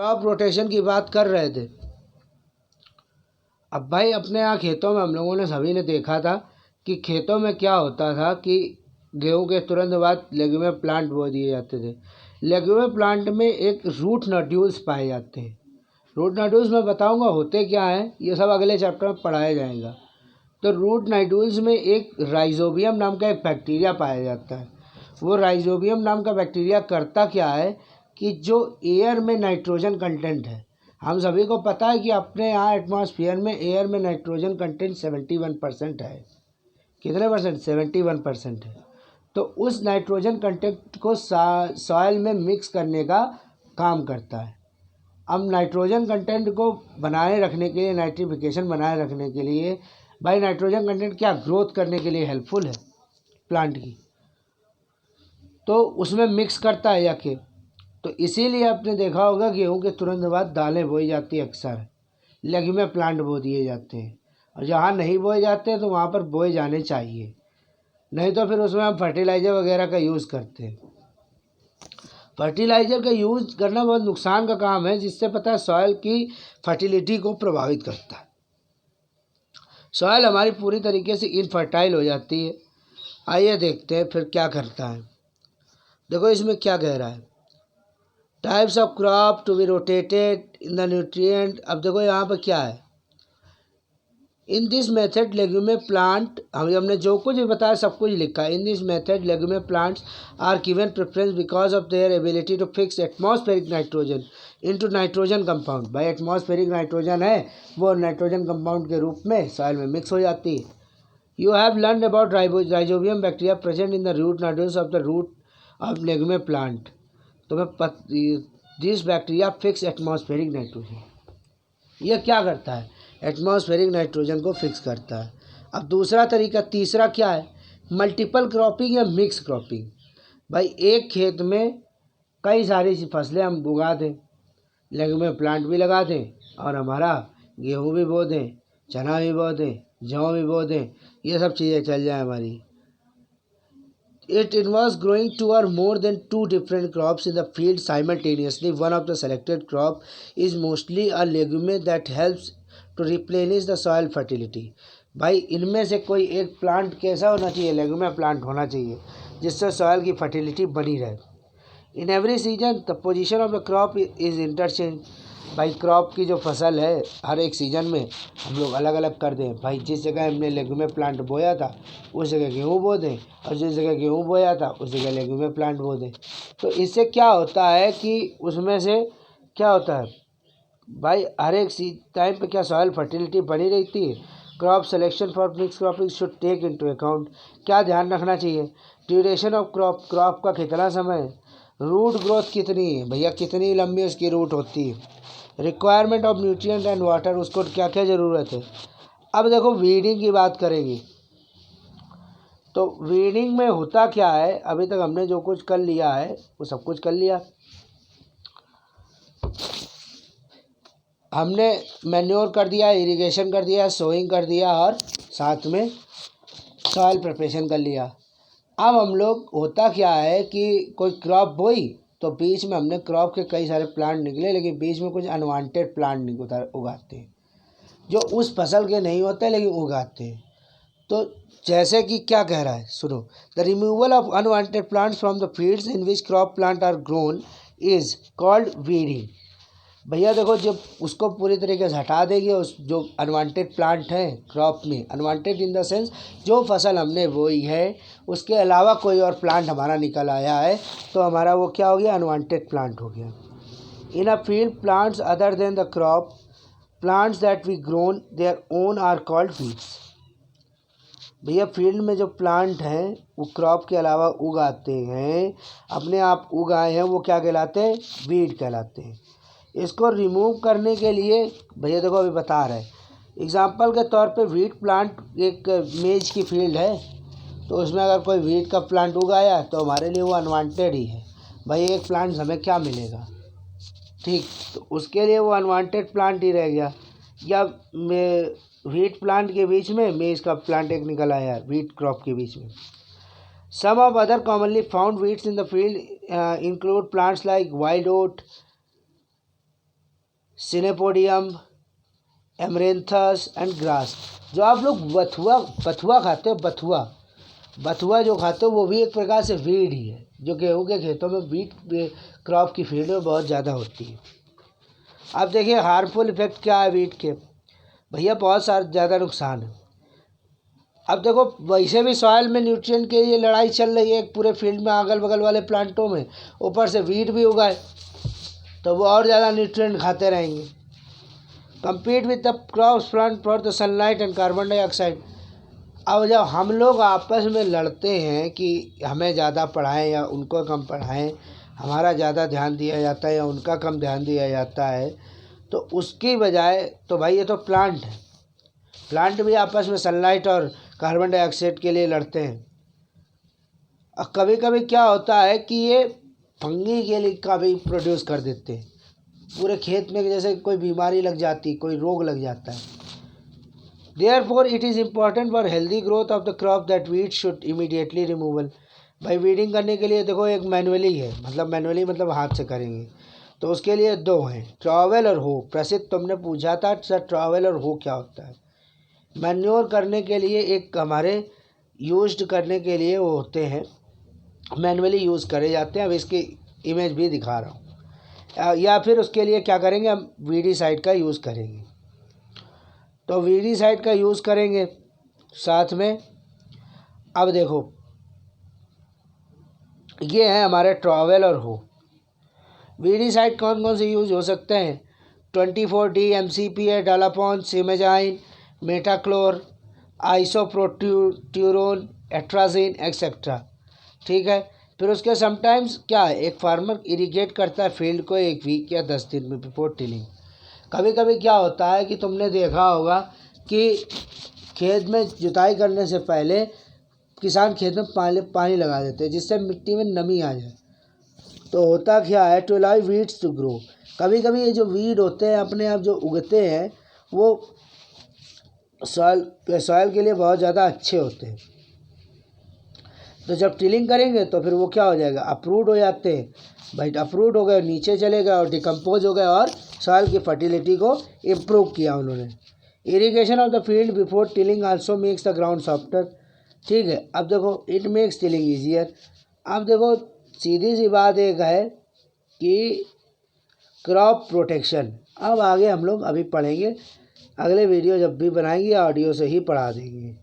Crop rotation की बात कर रहे थे। अब भाई अपने यहाँ खेतों में हम लोगों ने सभी ने देखा था कि खेतों में क्या होता था कि गेहूं के तुरंत बाद लेग्यूमिनस प्लांट बो दिए जाते थे। लेग्यूमिनस प्लांट में एक रूट नोड्यूल्स पाए जाते हैं। रूट नोड्यूल्स मैं बताऊंगा होते क्या हैं, ये सब अगले चैप्टर में पढ़ाया जाएगा। तो रूट नोड्यूल्स में एक राइजोबियम नाम का एक बैक्टीरिया पाया जाता है। वो राइजोबियम नाम का बैक्टीरिया करता क्या है कि जो एयर में नाइट्रोजन कंटेंट है, हम सभी को पता है कि अपने यहाँ एटमॉस्फेयर में एयर में नाइट्रोजन कंटेंट 71% है। कितने परसेंट? 71% है। तो उस नाइट्रोजन कंटेंट को सॉइल में मिक्स करने का काम करता है। अब नाइट्रोजन कंटेंट को बनाए रखने के लिए, नाइट्रिफिकेशन बनाए रखने के लिए, भाई नाइट्रोजन कंटेंट क्या ग्रोथ करने के लिए हेल्पफुल है प्लांट की, तो उसमें मिक्स करता है जाके। तो इसीलिए आपने देखा होगा गेहूं के तुरंत बाद दालें बोई जाती है, अक्सर लेग्यूमिनस प्लांट बो दिए जाते हैं। और जहाँ नहीं बोए जाते हैं तो वहाँ पर बोए जाने चाहिए, नहीं तो फिर उसमें हम फर्टिलाइज़र वगैरह का यूज़ करते हैं। फर्टिलाइज़र का यूज़ करना बहुत नुकसान का काम है, जिससे पता है सॉइल की फर्टिलिटी को प्रभावित करता है। सॉइल हमारी पूरी तरीके से इनफर्टाइल हो जाती है। आइए देखते हैं फिर क्या करता है। देखो इसमें क्या कह रहा है, types of crop to be rotated in the nutrient. अब देखो यहाँ पर क्या है, in this method leguminous plant, हमने जो कुछ भी बताया सब कुछ लिखा है। In this method leguminous plants are given preference because of their ability to fix atmospheric nitrogen into nitrogen compound. भाई एटमॉस्फेरिक नाइट्रोजन है वो नाइट्रोजन कंपाउंड के रूप में सॉइल में मिक्स हो जाती है। You have learn about rhizobium bacteria present in the root nodules of the root of leguminous plant. This bacteria fix atmospheric nitrogen. यह क्या करता है? एटमॉस्फेरिक नाइट्रोजन को फिक्स करता है। अब दूसरा तरीका, तीसरा क्या है, मल्टीपल क्रॉपिंग या मिक्स क्रॉपिंग। भाई एक खेत में कई सारी फसलें हम उगा दें, लेग्यूमिनस प्लांट भी लगा दें और हमारा गेहूँ भी बो दें, चना भी बो दें, जौ भी बो दें, ये सब चीज़ें चल जाए हमारी। It involves growing two or more than two different crops in the field simultaneously. One of the selected crop is mostly a legume that helps to replenish the soil fertility. भाई इनमें से कोई एक प्लांट कैसा होना चाहिए? Leguminous plant होना चाहिए, जिससे सॉइल की फर्टिलिटी बनी रहे। In every season the position of the crop is interchange. भाई क्रॉप की जो फसल है हर एक सीज़न में हम लोग अलग अलग कर दें। भाई जिस जगह हमने लेग्यूमिनस प्लांट बोया था उस जगह गेहूँ बो दें, और जिस जगह गेहूँ बोया था उस जगह लेग्यूमिनस प्लांट बो दें। तो इससे क्या होता है कि उसमें से क्या होता है भाई, हर एक टाइम पे क्या सॉइल फर्टिलिटी बनी रहती है। Crop selection for mix cropping should take into account. क्या ध्यान रखना चाहिए? ड्यूरेशन ऑफ क्रॉप, क्रॉप का कितना समय, रूट ग्रोथ कितनी है, भैया कितनी लंबी उसकी रूट होती है, requirement of nutrient and water, उसको क्या क्या ज़रूरत है। अब देखो वीडिंग की बात करेंगे तो वीडिंग में होता क्या है, अभी तक हमने जो कुछ कर लिया है वो सब कुछ कर लिया। हमने मैन्योर कर दिया, इरिगेशन कर दिया, सोइंग कर दिया और साथ में सॉइल प्रिपरेशन कर लिया। अब हम लोग होता क्या है कि कोई क्रॉप बोई तो बीच में हमने क्रॉप के कई सारे प्लांट निकले, लेकिन बीच में कुछ अनवांटेड प्लांट उगाते हैं जो उस फसल के नहीं होते लेकिन उगाते हैं। तो जैसे कि क्या कह रहा है सुनो, the removal of unwanted plants from the fields in which crop plant are grown is called weeding. भैया देखो जब उसको पूरी तरीके से हटा देंगे, उस जो अनवांटेड प्लांट हैं क्रॉप में, अनवांटेड इन द सेंस जो फसल हमने बोई है उसके अलावा कोई और प्लांट हमारा निकल आया है तो हमारा वो क्या हो गया? अनवांटेड प्लांट हो गया। In a field plants other than the crop plants that we grown their own are called weeds. भैया फील्ड में जो प्लांट हैं वो क्रॉप के अलावा उगाते हैं, अपने आप उगाए हैं, वो क्या कहलाते हैं? वीड कहलाते हैं। इसको रिमूव करने के लिए भैया देखो अभी बता रहे हैं, एग्जांपल के तौर पे वीट प्लांट, एक मेज की फील्ड है तो उसमें अगर कोई वीट का प्लांट उगाया तो हमारे लिए वो अनवांटेड ही है। भाई एक प्लांट हमें क्या मिलेगा? ठीक, तो उसके लिए वो अनवांटेड प्लांट ही रह गया। या वीट प्लांट के बीच में मेज का प्लांट एक निकल आया वीट क्रॉप के बीच में। Some of other commonly found weeds in the field include plants like wild oat, chenopodium, amaranthus and grass. जो आप लोग बथुआ खाते हो, बथुआ जो खाते हो वो भी एक प्रकार से वीड ही है, जो गेहूँ के खेतों में वीट क्रॉप की फील्ड में बहुत ज़्यादा होती है। अब देखिए हार्मफुल इफेक्ट क्या है वीट के, भैया बहुत सारे ज़्यादा नुकसान है। अब देखो वैसे भी सॉइल में न्यूट्रिएंट के लिए लड़ाई चल रही है एक पूरे फील्ड में, अगल बगल वाले प्लांटों में, ऊपर से वीट भी उगाए तो वो और ज़्यादा न्यूट्रिएंट खाते रहेंगे। compete with the crops plant for the sunlight and carbon dioxide। अब जब हम लोग आपस में लड़ते हैं कि हमें ज़्यादा पढ़ाएं या उनको कम पढ़ाएं, हमारा ज़्यादा ध्यान दिया जाता है या उनका कम ध्यान दिया जाता है, तो उसकी बजाय तो भाई ये तो प्लांट है, प्लांट भी आपस में सनलाइट और कार्बन डाइऑक्साइड के लिए लड़ते हैं। और कभी कभी क्या होता है कि ये फंगी के लिए का भी प्रोड्यूस कर देते हैं पूरे खेत में, जैसे कोई बीमारी लग जाती, कोई रोग लग जाता है। Therefore, it is important for healthy growth of the crop that weeds should immediately removal। भाई वीडिंग करने के लिए देखो एक मैनुअली है, मैनुअली मतलब हाथ से करेंगे, तो उसके लिए दो हैं, ट्रॉवेल और हो। प्रसिद्ध तुमने पूछा था सर ट्रॉवेल और हो क्या होता है। मैन्योर करने के लिए एक हमारे यूज्ड करने के लिए वो होते हैं, मैनुअली यूज़ करे जाते हैं। अब इसकी इमेज भी दिखा रहा हूँ। या फिर उसके लिए क्या करेंगे, हम वीडीसाइड का यूज़ करेंगे। तो वीडीसाइड का यूज़ करेंगे साथ में। अब देखो ये है हमारे ट्रॉवेल और हो। वीडीसाइड कौन कौन से यूज़ हो सकते हैं, 24D MCPA, डालापॉन, सिमेजाइन, मेटाक्लोर, आइसोप्रोट्यूरोन, एट्राजिन एक्सेट्रा। ठीक है। फिर उसके समटाइम्स क्या है, एक फार्मर इरिगेट करता है फील्ड को 1 वीक या 10 दिन में बिफोर टिलिंग। कभी कभी क्या होता है कि तुमने देखा होगा कि खेत में जुताई करने से पहले किसान खेत में पानी लगा देते हैं जिससे मिट्टी में नमी आ जाए। तो होता क्या है, to allow weeds to grow. कभी कभी ये जो वीड होते हैं अपने आप जो उगते हैं वो सॉइल के लिए बहुत ज़्यादा अच्छे होते हैं। तो जब टिलिंग करेंगे तो फिर वो क्या हो जाएगा, अप्रूव्ड हो जाते हैं। भाई अप्रूव्ड हो गए, नीचे चले गए और डिकम्पोज हो गए और सॉइल की फर्टिलिटी को इम्प्रूव किया उन्होंने। Irrigation of the field before tilling also makes the ground softer. ठीक है। अब देखो इट मेक्स टिलिंग ईजियर। अब देखो सीधी सी बात एक है कि क्रॉप प्रोटेक्शन, अब आगे हम लोग अभी पढ़ेंगे, अगले वीडियो जब भी बनाएंगे ऑडियो से ही पढ़ा देंगे।